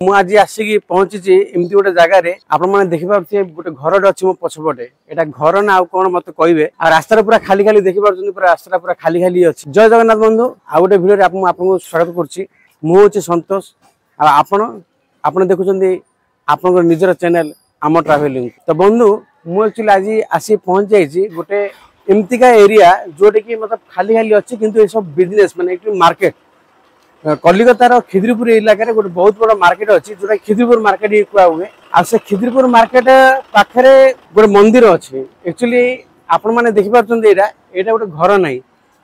ମୁଁ ଆଜି ଆସିକି ପହଞ୍ଚିଛି ଏମିତି ଗୋଟେ ଜାଗାରେ ଆପଣ ମାନେ ଦେଖିପାରୁଥିବେ ଗୋଟେ ଘରଟେ ଅଛି ମୋ ପଛପଟେ ଏଟା ଘର ନା ଆଉ କଣ ମତେ କହିବେ ଆଉ ରାସ୍ତାରେ ପୁରା ଖାଲି ଖାଲି ଦେଖିପାରୁଛନ୍ତି ପୁରା ରାସ୍ତାଟା ପୁରା ଖାଲି ଖାଲି ଅଛି। ଜୟ ଜଗନ୍ନାଥ ବନ୍ଧୁ ଆଉ ଗୋଟେ ଭିଡ଼ିଓରେ ଆପଣଙ୍କୁ ସ୍ୱାଗତ କରୁଛି। ମୁଁ ହଉଛି ସନ୍ତୋଷ ଆଉ ଆପଣ ଦେଖୁଛନ୍ତି ଆପଣଙ୍କ ନିଜର ଚ୍ୟାନେଲ ଆମ ଟ୍ରାଭେଲିଂ। ତ ବନ୍ଧୁ ମୁଁ ଆକ୍ଚୁଆଲି ଆଜି ଆସି ପହଞ୍ଚି ଯାଇଛି ଗୋଟେ ଏମିତିକା एरिया जोटा कि मतलब खाली खाली अच्छी किंतु ये सब बिजनेस माने मार्केट कलिकतार खिद्रीपुर इलाका गोटे बहुत बड़ा मार्केट अच्छी जोटा खिद्रीपुर मार्केट ही कह हुए आ से खिद्रीपुर मार्केट पाखरे गोटे मंदिर अच्छी। एक्चुअली आपण मैंने देखिपारे यहाँ गोटे घर ना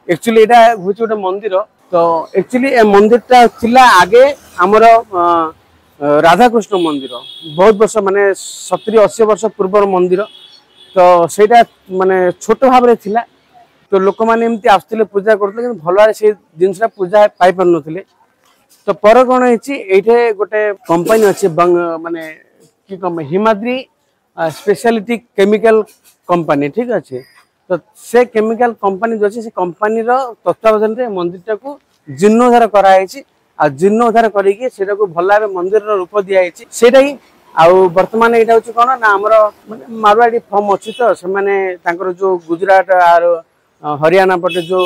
एक्चुअली यहाँ हूँ गोटे मंदिर। तो एक्चुअली ए मंदिरटा थिला आगे आमर राधाकृष्ण मंदिर बहुत वर्ष माने 70-80 वर्ष पूर्वर मंदिर। तो सेटा माने छोट भाव में थिला तो लोक मैंने एमती आसुले पूजा करते भल भाव से जिनसा पूजा पाई पार नथिले। तो पर कौन है गोटे कंपनी अच्छे माने कि हिमाद्री स्पेशलिटी केमिकल कंपनी ठीक अच्छे। तो से केमिकल कंपनी जो अच्छे से कंपनी तत्वावधान में मंदिर को जीर्णोद्धार कराई आ जीर्णोद्धार करके भल भाव मंदिर रूप दिखाई सेटा ही आउ बर्तमान यहाँ हूँ कौन ना आमर मारवाड़ी फर्म अच्छी। तो से जो गुजरात आर हरियाणा पटे जो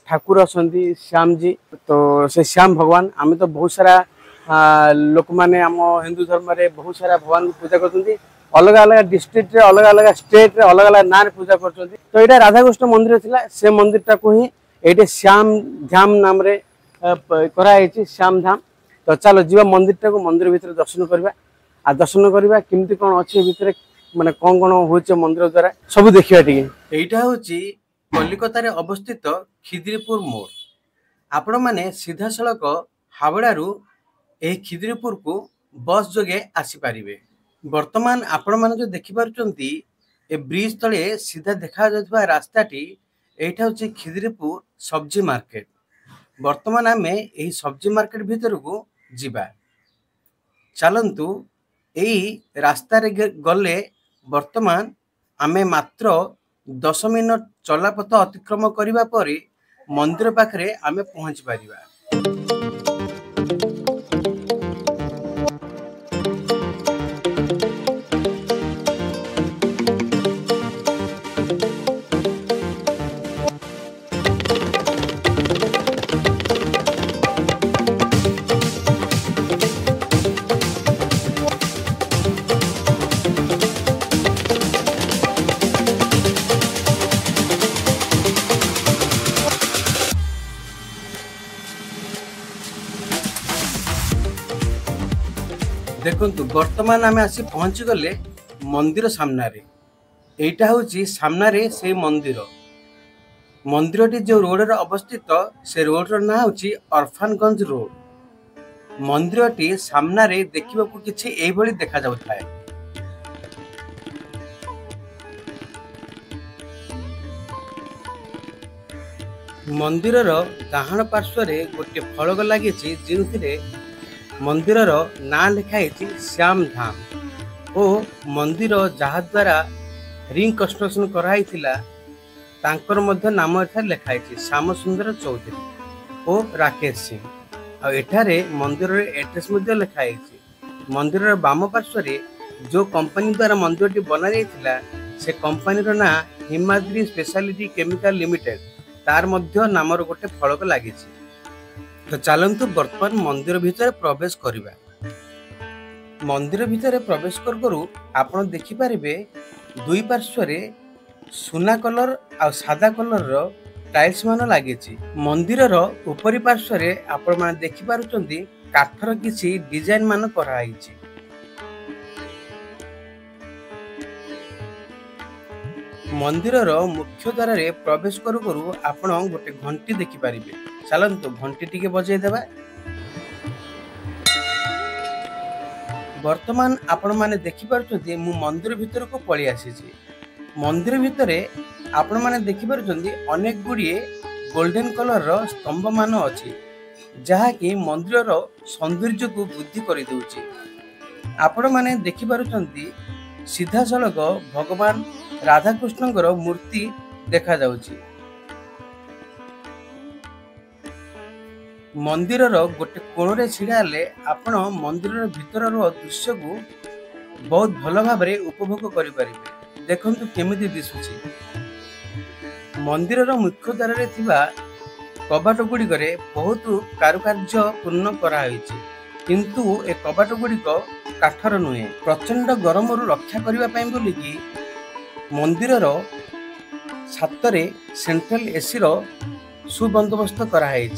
ठाकुर अच्छा श्याम जी तो से श्याम भगवान आम तो बहुत सारा लोक मैंने आम हिंदू धर्म रे बहुत सारा भगवान को पूजा करते अलग अलग डिस्ट्रिक्ट रे अलग अलग स्टेट रे अलग अलग ना पूजा करते। तो यहाँ राधाकृष्ण मंदिर थिला से मंदिर टाक ही ये श्याम धाम नाम रे कराई श्याम धाम। तो चलो जीवा मंदिर टाक मंदिर भीतर दर्शन करवा आ दर्शन करवा केमती कौन अच्छे भितर माने कौन कौन हो मंदिर द्वारा सब देखा टी यहाँ हूँ कलिकतार अवस्थित खिद्रीपुर मोड़। आपण मैंने सीधा सड़क हावड़ारू यह खिद्रीपुर को बस जोगे आसीपारे। वर्तमान आपण मैंने जो देखिपारुचंती ए ब्रिज तले सीधा देखा जाउथबा रास्ताटी एटा हूँ खिद्रीपुर सब्जी मार्केट। वर्तमान आम यही सब्जी मार्केट भीतर को जीवा चलतु यही रास्ता गले वर्तमान आमे मात्र 10 मिनट चलापथ अतिक्रम करिबा परे मंदिर पाखरे आमे पहुंच पारिबा। देखु वर्तमान आम आसी पहुँची गले मंदिर सामने। यहाँ हूँ सामने से मंदिर मंदिरटी जो रोड रे अवस्थित से रोड रो ना हूँ अरफानगंज रोड। मंदिरटी सामने देखा किसी एभली देखा जाउथाय। मंदिर डाहाण पार्श्व गोटे फलक लगी जो मंदिर ना लिखाई श्याम धाम और मंदिर जहा द्वारा रिंग कंस्ट्रक्शन कराई तांकर मध्य नाम एठार लिखाई श्याम सुंदर चौधरी और राकेश सिंह। आ एठारे मंदिर एड्रेस लिखाई मंदिर बाम पार्श्व जो कंपनी द्वारा मंदिर टी बना जाइथिला से कंपनी ना हिमाद्री स्पेशलिटी केमिकल लिमिटेड तार मध्य नामर गोटे फलक लगी। तो चलतु वर्तमान मंदिर भीतर प्रवेश करिबा। मंदिर भीतर प्रवेश करू आपण देखिपारे दुई पार्श्व सुना कलर आ सादा कलर रो टाइल्स मान लगी। मंदिर उपरी पार्श्व आपण माने देखिपारुचंती काठर किसी डिजाइन मान कराई। मंदिर मुख्य द्वार रे प्रवेश करू करू आपण गोटे घंटी देखिपारे। चलतु घंटी टिके बजे देवा। वर्तमान आपण माने देखिपारुचंती मु मंदिर भीतर को पळी आसीची। मंदिर भितर आपण माने देखिपारुचंती अनेक गुड़िए गोल्डन कलर रो स्तंभ मान अछि जहा कि मंदिर रो सौंदर्य को वृद्धि करि दउची। आपण माने देखिपारुचंती सीधा सड़क भगवान राधाकृष्ण मूर्ति देखा जाउची। मंदिर गोटे कोण छिड़ा हेले आपण मंदिर भीतर दृश्य को बहुत भल भाव उपभोग करें। देखु केमिति दिशुची मंदिर मुख्य द्वार कबाट गुड़िक बहुत कारुकार्य पूर्ण कराई, किंतु ए कबाट गुड़िक काठर नुहे। प्रचंड गरम रक्षा करने बोलिकी मंदिर छातरे सेंट्रल एसी सुबंदोबस्त कराई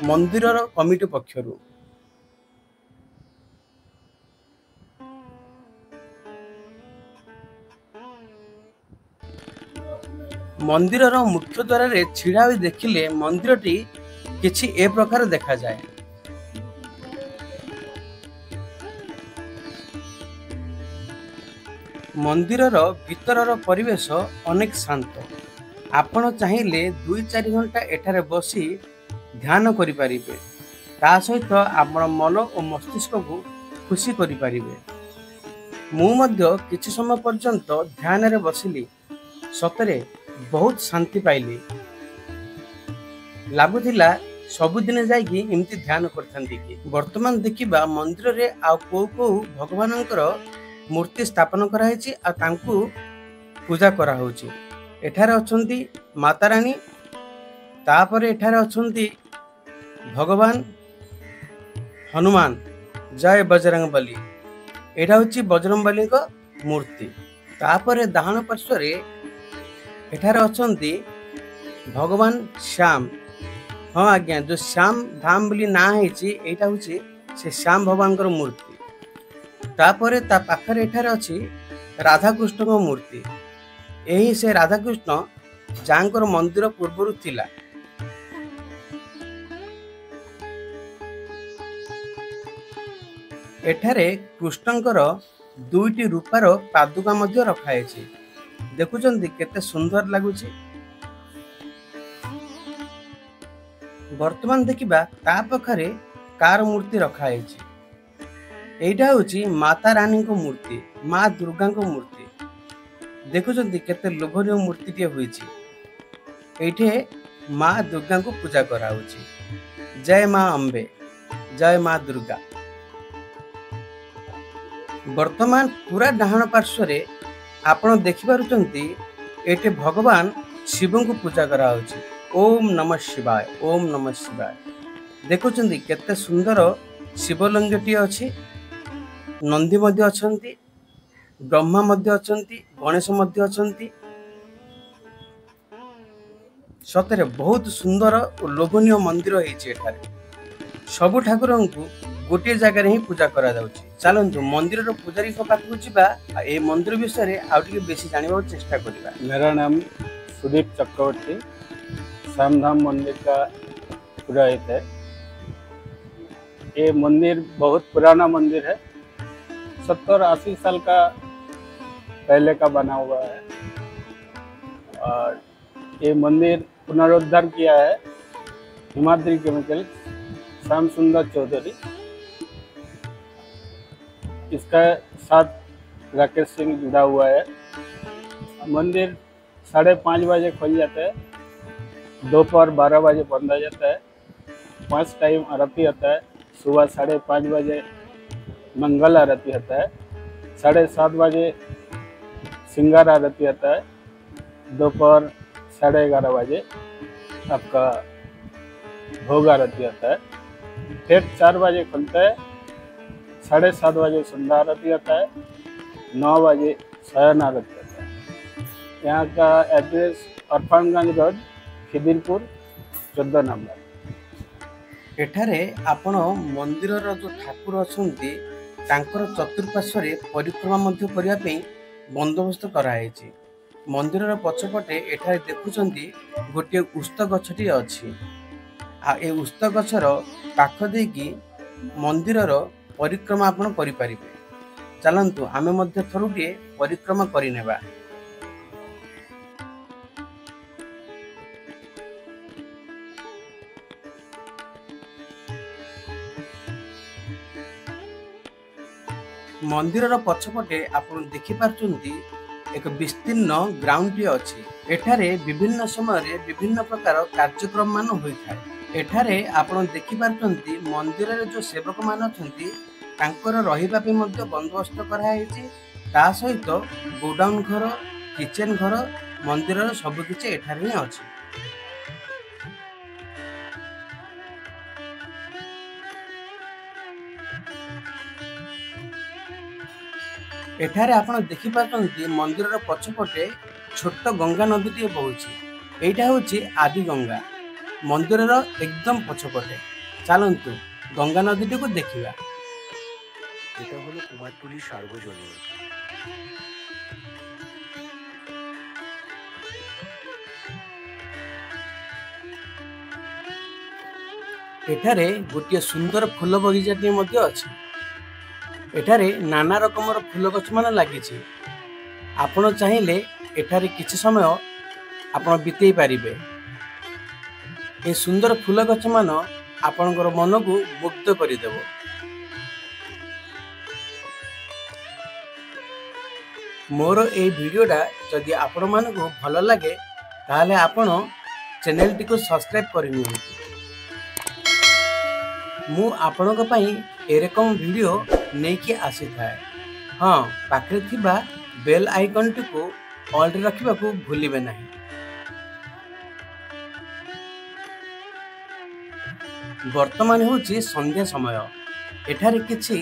मंदिर कमिटी पक्षरु। मंदिर मुख्य द्वार छिड़ा देखिले मंदिरटी किछि ए प्रकार देखा जाए। मंदिर भीतर परिवेश अनेक शांत। आपण चाहिए 2-4 घंटा एठारे बसी ध्यान करि परिबे। ता सहित आपण मन और मस्तिष्क को खुशी करि परिबे। मु मध्य किछि समय पर्यंत ध्यान रे बसिली, सतरे बहुत शांति पाइली। लगुला सबुदिन जाइकी एमती ध्यान करथांती कि वर्तमान देखिबा मंदिर रे आ को भगवानंकर मूर्ति स्थापन कराई आ तांकु पूजा करा होची। एठारे अछंती माता रानी, तापर एठारे अछंती भगवान हनुमान, जय बजरंगबली। एठा होची बजरंगबली को मूर्ति। तापर दाहन पार्श्व एठारे अछंती भगवान श्याम। हाँ आज्ञा, जो श्याम धाम बोली ना होची एटा होची से श्याम भगवान को मूर्ति। तापर ता पाखरे एठारे अछि राधा कृष्ण को मूर्ति। यही से राधा कृष्ण जांकर मंदिर पूर्वरु थिला। एठारे कृष्णंकर 2टी रूपार पादुका मध्य रखाई। देखुचंती केते सुंदर लगुची। वर्तमान देखिबा ता पाखरे कार मूर्ति रखाई। एटा होची माता रानी को मूर्ति, माँ दुर्गा को मूर्ति। देखुचंती केते लोभनीय मूर्ति टे होईची। एठे माँ दुर्गा को पूजा करा होची। जय माँ अम्बे, जय माँ दुर्गा। वर्तमान पूरा डाहाण पार्श्व आपण देखि पारुचंती एटे भगवान शिव को पूजा करा होची। ओम नमः शिवाय, ओम नमः शिवाय। देखुचंती केते सुंदर शिवलिंगटी अछि। नंदी मध्य अछंती, ब्रह्मा मध्य अछंती, गणेश मध्य अछंती। सतरे बहुत सुंदर और लोभनीय मंदिर होईची। एठारे सबु ठाकुरन को गोटे जगह ही पूजा करा जाउची। चलंतु मंदिर रो पुजारी को पाखु जिबा ए मंदिर विषय रे आउटिके बेसी जानिबा चेष्टा करिबा। मेरा नाम सुदीप चक्रवर्ती, श्यामधाम मंदिर का पुरोहित है। ये मंदिर बहुत पुराना मंदिर है, 70-80 साल का पहले का बना हुआ है। और ये मंदिर पुनरुद्धार किया है हिमाद्री केमिकल श्याम सुंदर चौधरी। इसका साथ राकेश सिंह जुड़ा हुआ है। मंदिर 5:30 बजे खुल जाता है, दोपहर 12 बजे बंद हो जाता है। 5 टाइम आरती होता है। सुबह 5:30 बजे मंगल आरती होता है। 7:30 बजे सिंगार आरती होता है। दोपहर 11:30 बजे आपका भोग आरती होता है। फिर 4 बजे खुलता है। 7:30 बजे संध्या आरती होता है। 9 बजे शयन आरती होता है। यहाँ का एड्रेस अरफानगंज रोड, खिदिरपुर 14 नंबर। एठारे आपण मंदिर जो ठाकुर अछंती तांकर चतुर्पार्श्व परिक्रमा मध्य करिया पे बंदोबस्त कराई। मंदिर पछपटे एठारे देखुचंती गोटे उस्त गछटी अछि। आ ए उस्त गछर पाख देकी मंदिर परिक्रमा आपण करि परिबे। चलंतु आमे मध्य थरुटे परिक्रमा करिनेबा। मंदिर पछपटे आपण देखि पारचंती एक विस्तीर्ण ग्राउंड टी अछि। एठारे विभिन्न समय विभिन्न प्रकार कार्यक्रम मान होई थाए। एठारे आपण देखि पारछंती मंदिर रे जो सेवक मान अछंती तांकर रहिबा पे मध्य बंदोबस्त करा हेछि। ता सहित गोडाउन घर किचन घर मंदिर रो सब किछि एठारे ही अछि। एठारे आपण देखि पारछंती मंदिर रो पछपटे छोट गंगा नदी टे बहुछि। एटा होछि आदि गंगा मंदिर रो एकदम पछपटे। चलंतु गंगा नदी टे को देखिबा। এটা হলো কুমারটুলি সার্বজনীন। एठारे गोटे सुंदर फूल बगीचाटी मध्य अछि। एठारे नाना रकमर फूल गछ मान लागिछि। आपण चाहिले एठारे किछि समय आपण बितेई पारिबे। ए सुंदर फूल गछ मान आपणकर मन को मुग्ध करिदेबो। मोर ए वीडियोटा जदि आपण मानकु भल लागे ताहले आपण चैनल टी को सब्सक्राइब करनियो। मु आपणक पई एरकम वीडियो नेकी आसी थाए। हाँ पाखरे थिबा बेल आइकन टी को ऑल रे रखिबा को भूलिबे नाही। वर्तमान होची संध्या समय। एठारे किछि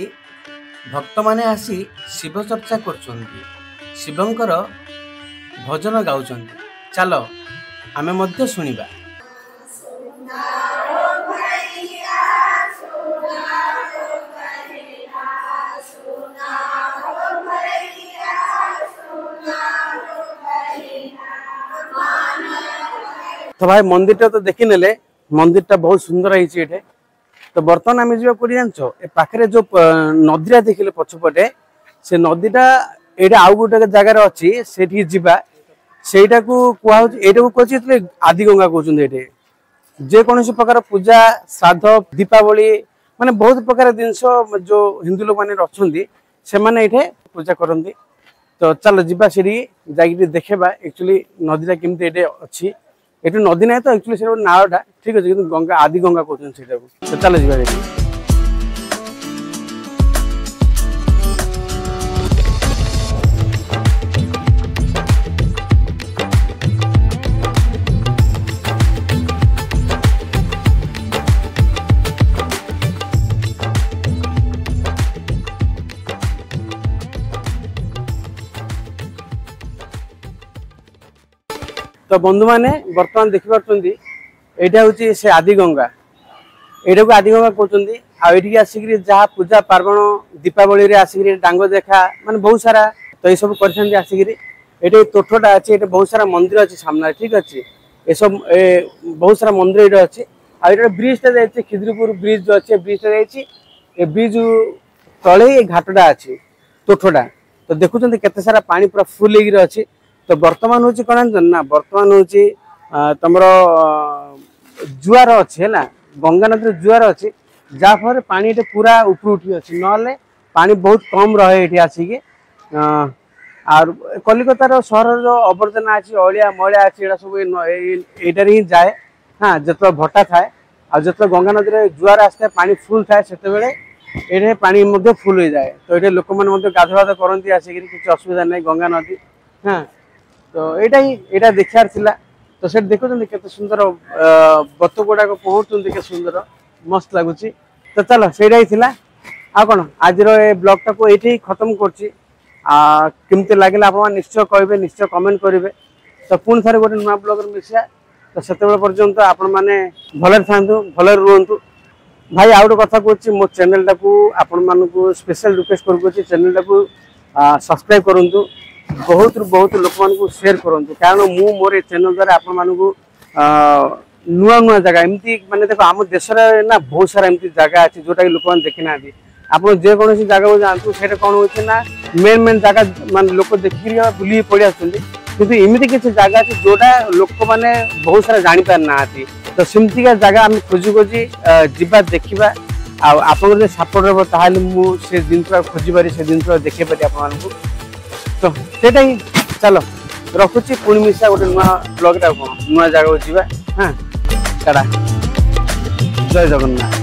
भक्त माने आसी शिव चर्चा करछन्ती, शिवंकर भजन गाउछन्ती। चलो आमे मध्य सुनिबा। तो भाई मंदिर तो देखी नेले, मंदिर बहुत सुंदर है। तो बर्तमान आम जा जानच ए पाखे जो नदीटा देखिले पछपटे से नदीटा ये आउ गोटे जगार अच्छी से सेटा को कह आदि गंगा कहते। जेकोसी प्रकार पूजा श्राद्ध दीपावली माने बहुत प्रकार जिनस जो हिंदू लोक मैंने अच्छा से मैंने ये पूजा करती। तो चलो जीवा से देखा एक्चुअली नदीटा केमती ये अच्छी। ये नदी ना तो एक्चुअली से नालटा ठीक अच्छे कि गंगा आदि गंगा कहते। तो चलो जीवा तो बंधु माने बर्तमान देखिपार यहाँ हूँ से आदि गंगा। यहाँ को आदि गंगा कहते। आठिक आसिक जहाँ पूजा पार्वण दीपावली रे आसिक डांग देखा माने बहुत सारा तो ये सब कर आसिक ये तोठटा अच्छे। ये बहुत सारा मंदिर अच्छे सामने ठीक अच्छे। ये सब बहुत सारा मंदिर ये अच्छे। आ ब्रिजटा जाइए खिद्रीपुर ब्रिज जो अच्छे ब्रिजटा जाइए ब्रिज तले घाटटा अच्छे तोठटा। तो देखुं केते सारा पानी पूरा फुल अच्छे। तो वर्तमान हूँ कौन ना वर्तमान हूँ तुम जुआर अच्छे है गंगा नदी जुआर अच्छे जहाँफल पानी पूरा ऊपर उठी अच्छे ना पानी बहुत कम रहे ये आसिक। और कलिकतार सहर जो आवर्जना अच्छी अलिया मलिया अच्छी यहाँ सब यहाँ ही जाए। हाँ जो भट्टा थाए जो गंगा नदी में जुआर आसता है पानी फुल थाए से ये पानी फुल हो जाए। तो ये लोक मैंने गाधुआध करती आसिक किसी असुविधा नहीं गंगा नदी। हाँ तो यहाँ देखार थिला। तो से देखुं केते सुंदर बत गुड़ाक पहुँचुंट के सुंदर मस्त लगुच। तो चलो से आ कौन आज ब्लॉगटा को ये खत्म करमती लगे आप निश्चय कहे निश्चय कमेंट करेंगे। तो पुणी थे गोटे नुआ ब्लॉग मिसा। तो से पर्यंत आपण मैंने भले था भले रुहतु। भाई आउ गोटे कथा कहूँ मो चैनल को आपण मानक स्पेशल रिक्वेस्ट कर चैनल को सब्सक्राइब करूँ। बहुत लोक मान शेयर करूँ कारण मु मोर चैनल द्वारा आपण मानक नुआ नुआ जगह एमती माने देखो आम देश ना बहुत सारा एमती जगह अच्छी जोटा कि लोक मैंने देखी ना। आप जेकोसी जगह जातु से कौन हो ना मेन मेन जगह मान लोक देखिक बुल पड़े आसती एमती किसी जगह अच्छे जोटा लोक मैंने बहुत सारा जानी पार ना। तो सेमतिका जगह आम खोजी खोजी जीवा देखा आप सपोर्ट रहा ताहले मुझे जिन खोजी पारि से जिन देखे पारि आपको। तो सेटा ही चलो रखुची पुणी मिसा गोटे नुआ ब्लॉग नुआ जगह जावा। हाँ टाटा। জয় জগন্নাথ।